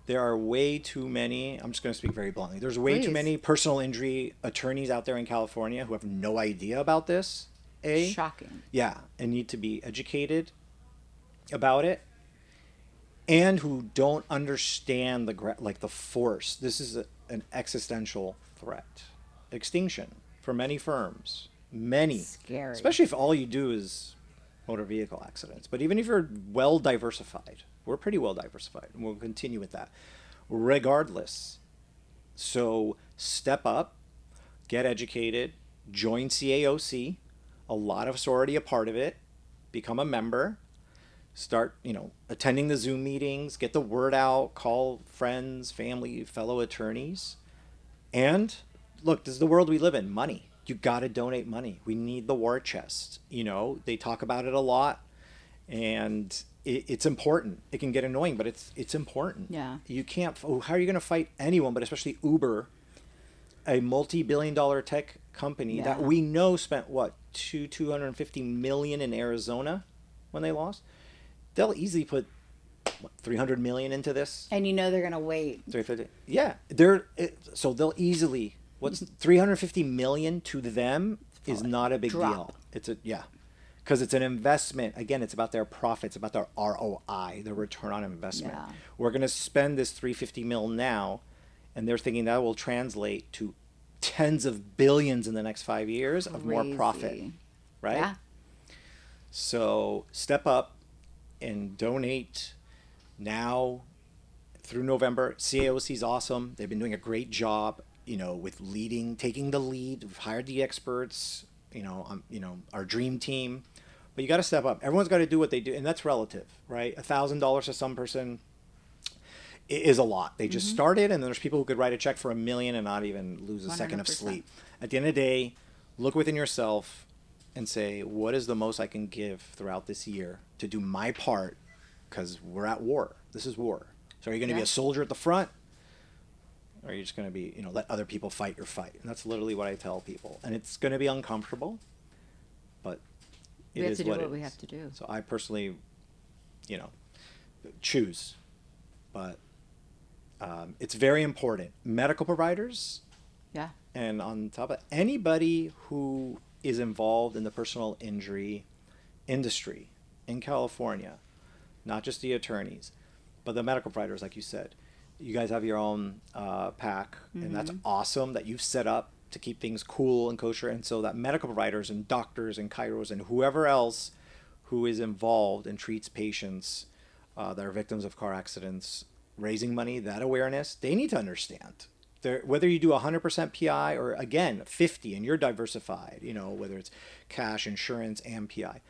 There are way too many, I'm just going to speak very bluntly. There's way too many personal injury attorneys out there in California who have no idea about this. Shocking. Yeah, and need to be educated about it. And who don't understand the force. This is an existential threat. Extinction for many firms. Many. Scary. Especially if all you do is motor vehicle accidents. But even if you're well diversified, we're pretty well diversified, and we'll continue with that. Regardless. So step up, get educated, join CAOC. A lot of us are already a part of it. Become a member. Start, attending the Zoom meetings, get the word out, call friends, family, fellow attorneys. And look, this is the world we live in. Money. You got to donate money. We need the war chest. They talk about it a lot, and it's important. It can get annoying, but it's important. Yeah. You can't, how are you going to fight anyone, but especially Uber, a multi-billion-dollar tech company that we know spent, $250 million in Arizona when they lost? They'll easily put $300 million into this. And they're gonna wait. 350. Yeah, so they'll easily. What's $350 million to them is not a big deal. It's because it's an investment. Again, it's about their profits, about their ROI, their return on investment. Yeah. We're gonna spend this $350 million now, and they're thinking that will translate to tens of billions in the next 5 years of more profit, right? Yeah. So step up and donate now through November. CAOC is awesome. They've been doing a great job, with taking the lead. We've hired the experts, our dream team. But you got to step up. Everyone's got to do what they do, and that's relative, right? $1,000 to some person is a lot. They just started, and then there's people who could write a check for $1 million and not even lose a second of 100%. sleep. At the end of the day, look within yourself and say, what is the most I can give throughout this year to do my part? Because we're at war. This is war. So are you going to be a soldier at the front? Or are you just going to be, let other people fight your fight? And that's literally what I tell people. And it's going to be uncomfortable, but we have to do what we have to do. So I personally, choose. But it's very important. Medical providers. Yeah. And on top of anybody who is involved in the personal injury industry in California, not just the attorneys, but the medical providers, like you said. You guys have your own PAC, and that's awesome that you've set up to keep things cool and kosher. And so that medical providers and doctors and chiros and whoever else who is involved and treats patients that are victims of car accidents, raising money, that awareness, they need to understand. Whether you do 100% PI or, again, 50 and you're diversified, whether it's cash, insurance, and PI.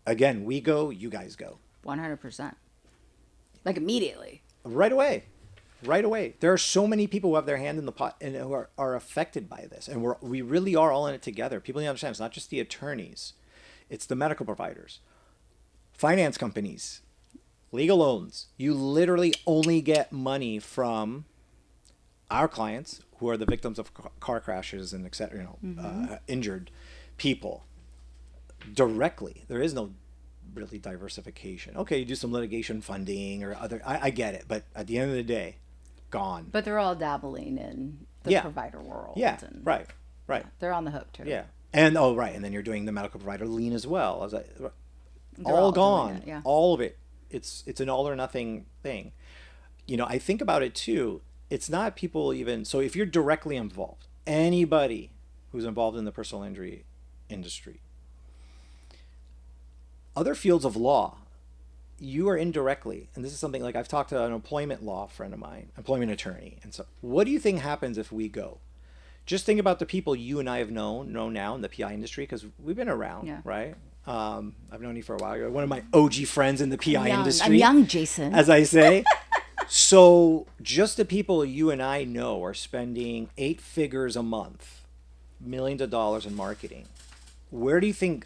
Again, we go, you guys go. 100%. Like immediately. Right away. There are so many people who have their hand in the pot and who are affected by this. And we really are all in it together. People need to understand it's not just the attorneys. It's the medical providers, finance companies, legal loans. You literally only get money from our clients who are the victims of car crashes and et cetera, injured people. directly. There is no really diversification. Okay, you do some litigation funding or other. I get it, but at the end of the day, gone. But they're all dabbling in the Yeah. provider world. Yeah, And right, right. they're on the hook too. Yeah, and oh, right, and then you're doing the medical provider lien as well. They're All doing gone. it, yeah. All of it. It's an all or nothing thing. I think about it too. It's not people even. So if you're directly involved, anybody who's involved in the personal injury industry, other fields of law, you are indirectly, and this is something like I've talked to an employment law friend of mine, employment attorney, and so what do you think happens if we go? Just think about the people you and I have known now in the PI industry, because we've been around, Yeah. right? I've known you for a while. You're one of my OG friends in the PI industry. I'm young, Jason. As I say. So just the people you and I know are spending 8 figures a month, millions of dollars in marketing. Where do you think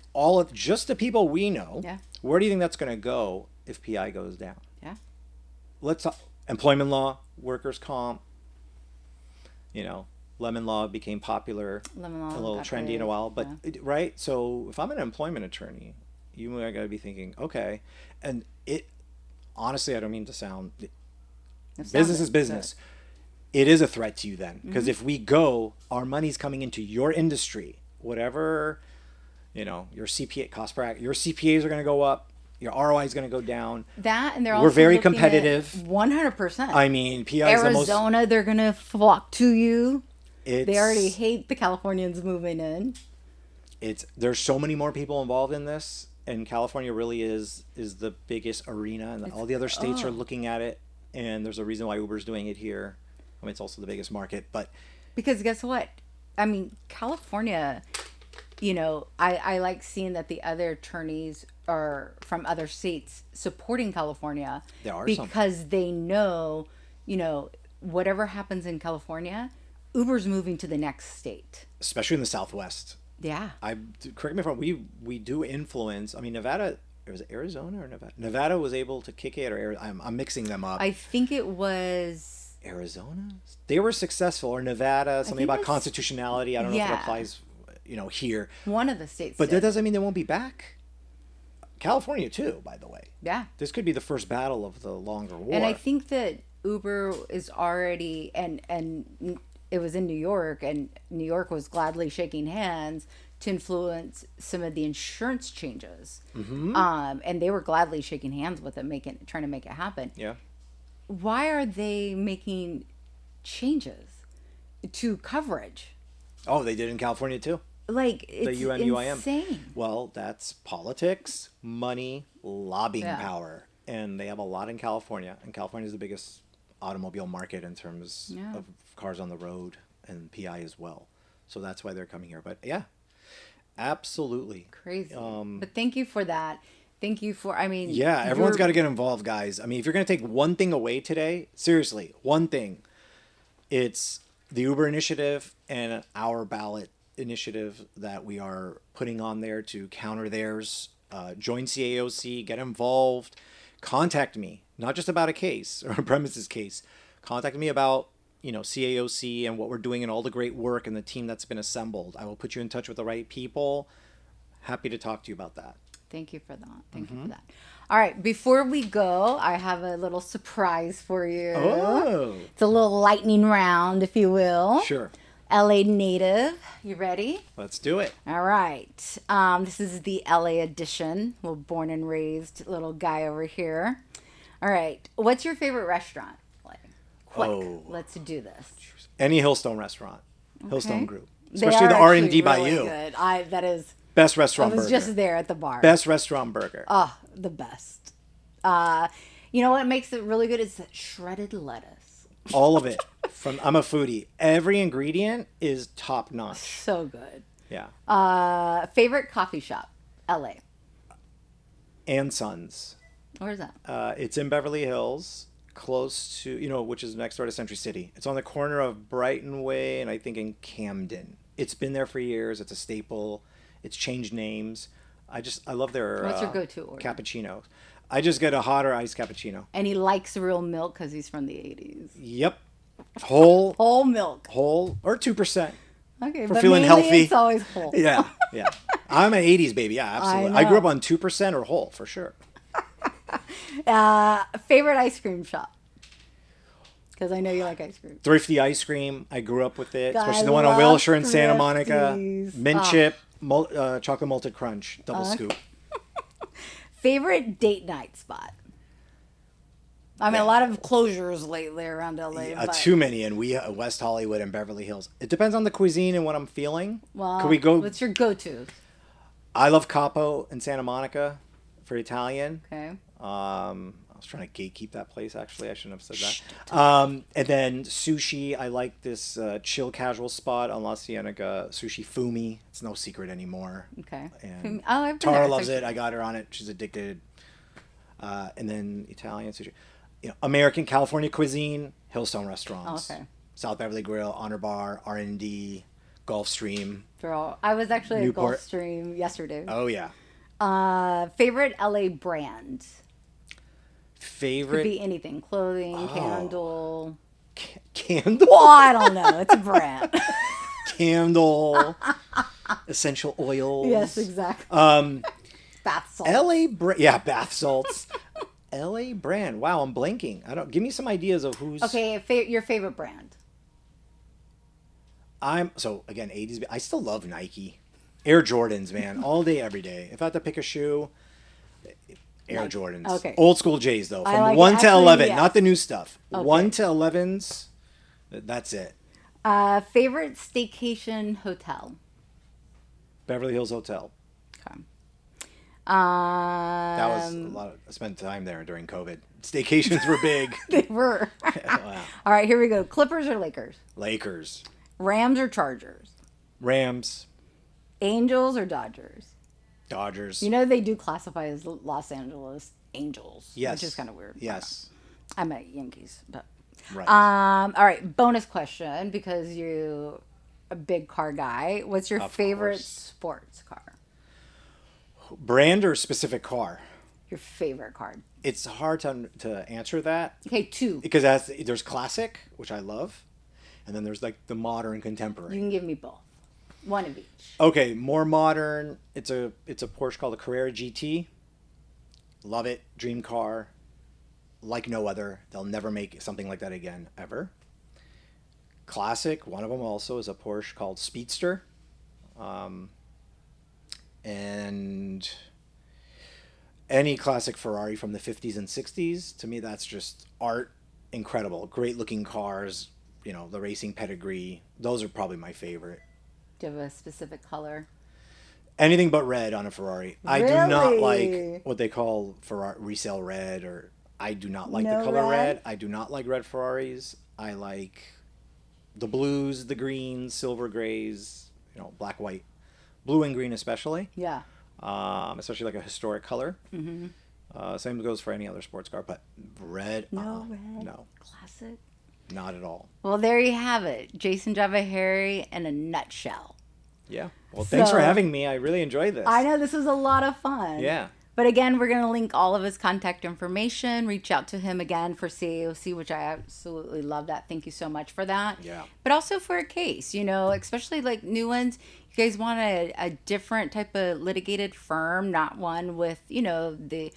just the people we know, Yeah. where do you think that's going to go if PI goes down? Yeah. Let's talk employment law, workers' comp, lemon law became popular, Lemon law a little got trendy in a big, while, but yeah. right. So if I'm an employment attorney, you are going to be thinking, okay, and honestly, I don't mean to sound. Business is business. It is a threat to you then, because if we go, our money's coming into your industry, whatever, your CPA cost per act, your CPAs are going to go up, your ROI is going to go down. That, and they're We're also very looking competitive. 100%. I mean, PI is the most. Arizona, they're gonna flock to you. It's, They already hate the Californians moving in. There's so many more people involved in this, and California really is the biggest arena, and all the other states are looking at it, and there's a reason why Uber's doing it here. I mean, it's also the biggest market, but Because guess what? I mean, California, I like seeing that the other attorneys are from other states supporting California. There are some. Because they know, whatever happens in California, Uber's moving to the next state. especially in the Southwest. Yeah. Correct me if I'm wrong. We do influence. I mean, Nevada. Was it Arizona or Nevada? Nevada was able to kick it, or I'm mixing them up. I think it was Arizona. They were successful, or Nevada. Something think about it's- constitutionality. I don't know if it Yeah. applies, here. one of the states. But did. that doesn't mean they won't be back. California too, by the way. Yeah. This could be the first battle of the longer war. And I think that Uber is already and it was in New York, and New York was gladly shaking hands to influence some of the insurance changes. Mm-hmm. And they were gladly shaking hands with it, trying to make it happen. Yeah. Why are they making changes to coverage? Oh, they did in California too. Like, it's UNUIM. insane. Well, that's politics, money, lobbying Yeah. power, and they have a lot in California. And California is the biggest automobile market in terms Yeah. of cars on the road, and PI as well. So that's why they're coming here. But yeah, absolutely. Crazy. But thank you for that. Thank you for, Yeah, everyone's you're- got to get involved, guys. I mean, if you're going to take one thing away today, seriously, one thing, it's the Uber initiative and our ballot initiative that we are putting on there to counter theirs. Join CAOC, get involved, contact me, not just about a case or a premises case. Contact me about, CAOC and what we're doing and all the great work and the team that's been assembled. I will put you in touch with the right people. Happy to talk to you about that. Thank you for that. Thank you for that. All right, before we go, I have a little surprise for you. Oh, It's a little lightning round, if you will. sure. LA native. You ready? Let's do it. All right. This is the LA edition. Little born and raised little guy over here. All right. What's your favorite restaurant? Like, quick. Oh. Let's do this. Any Hillstone restaurant, Hillstone Okay. Group, They especially are the actually R&D by really you. Good. That is. Best I restaurant was burger. just there at the bar. Best restaurant burger. Oh, the best. You know what makes it really good is that shredded lettuce. All of it. I'm a foodie. Every ingredient is top notch. So good. Yeah. Favorite coffee shop? LA. And Sons. Where's that? It's in Beverly Hills, close to, which is next door to Century City. It's on the corner of Brighton Way and I think in Camden. It's been there for years. It's a staple. It's changed names. I love their What's your go-to order? cappuccino. I just get a hot or iced cappuccino. And he likes real milk because he's from the 80s. Yep. Whole Whole milk. or 2%. Okay, For but feeling mainly healthy. it's always whole. Yeah. Yeah. I'm an 80s baby. Yeah, absolutely. I grew up on 2% or whole, for sure. Favorite ice cream shop? Because I know you like ice cream. Thrifty ice cream. I grew up with it, God, especially the one on Wilshire in Santa Thrifties. Monica. Mint chip, chocolate malted crunch, double scoop. Favorite date night spot? I mean, a lot of closures lately around LA. But... Too many in West Hollywood and Beverly Hills. It depends on the cuisine and what I'm feeling. Well, could we go? What's your go-to? I love Capo in Santa Monica for Italian. Okay. I was trying to gatekeep that place. Actually, I shouldn't have said that. And then sushi. I like this chill casual spot on La Cienega. Sushi Fumi. It's no secret anymore. Okay. And I've been Tara there. loves it. I got her on it. She's addicted. And then Italian sushi. American California cuisine. Hillstone restaurants. Oh, okay. South Beverly Grill, Honor Bar, R&D, Gulfstream. I was actually Newport. at Gulfstream yesterday. Oh yeah. Favorite LA brand? Favorite. Could be anything. Clothing, candle. Candle? Well, I don't know. It's a brand. Candle. Essential oils. Yes, exactly. Bath salts. Bath salts. LA brand. Wow, I'm blanking. Give me some ideas of who's. Okay, your favorite brand. Again, 80s. I still love Nike. Air Jordans, man. All day, every day. If I had to pick a shoe, Air Nike. Jordans. Okay. Old school J's, though. From like 1 to 11. yeah. Not the new stuff. Okay. 1 to 11s. That's it. Favorite staycation hotel? Beverly Hills Hotel. Okay. That was a lot. I spent time there during COVID. Staycations were big. They were. Wow. All right, here we go. Clippers or Lakers? Lakers. Rams or Chargers? Rams. Angels or Dodgers? Dodgers. You know they do classify as Los Angeles Angels. Yes. Which is kind of weird. Yes. I'm at Yankees, but. Right. All right, bonus question because you're a big car guy. What's your favorite sports car? Brand or specific car? Your favorite car. It's hard to answer that. Okay, two. Because there's classic, which I love, and then there's like the modern contemporary. You can give me both. One of each. Okay, more modern. It's a Porsche called the Carrera GT. Love it. Dream car. Like no other. They'll never make something like that again, ever. Classic. One of them also is a Porsche called Speedster. And any classic Ferrari from the 50s and 60s, to me, that's just art. Incredible. Great looking cars. The racing pedigree. Those are probably my favorite. Do you have a specific color? Anything but red on a Ferrari. I Really? do not like what they call Ferrari resale red, or I do not like the color red. I do not like red Ferraris. I like the blues, the greens, silver grays, black, white, blue and green especially. Yeah. Especially like a historic color. Mm-hmm. Same goes for any other sports car, but red. No red. No. Classic. Not at all. Well, there you have it. Jason Javaheri in a nutshell. Yeah. Well, thanks for having me. I really enjoyed this. I know this was a lot of fun. Yeah. But again, we're going to link all of his contact information. Reach out to him again for CAOC, which I absolutely love that. Thank you so much for that. Yeah. But also for a case, especially like new ones. You guys want a different type of litigated firm, not one with, the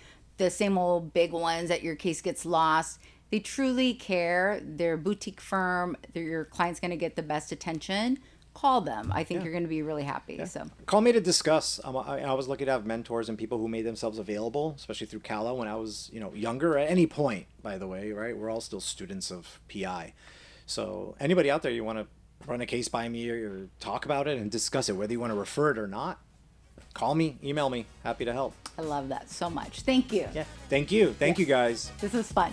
same old big ones that your case gets lost. They truly care. They're a boutique firm. Your client's going to get the best attention. Call them. I think you're going to be really happy. Yeah. So call me to discuss. I was lucky to have mentors and people who made themselves available, especially through CALA when I was, younger. At any point, by the way, right? We're all still students of PI. So anybody out there, you want to run a case by me or talk about it and discuss it, whether you want to refer it or not, call me, email me. Happy to help. I love that so much. Thank you. Yeah. Thank you. Thank you, guys. This was fun.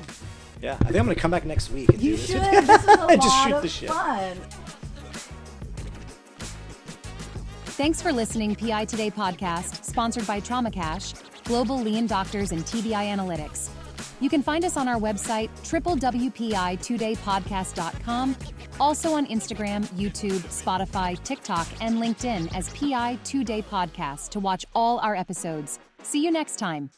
Yeah. I think I'm going to come back next week and you do this. should. This was a just lot shoot of the shit. fun. Thanks for listening, PI Today podcast, sponsored by Trauma Cash, Global Lean Doctors, and TBI Analytics. You can find us on our website, www.pi2daypodcast.com, also on Instagram, YouTube, Spotify, TikTok, and LinkedIn as PI 2 Day Podcast to watch all our episodes. See you next time.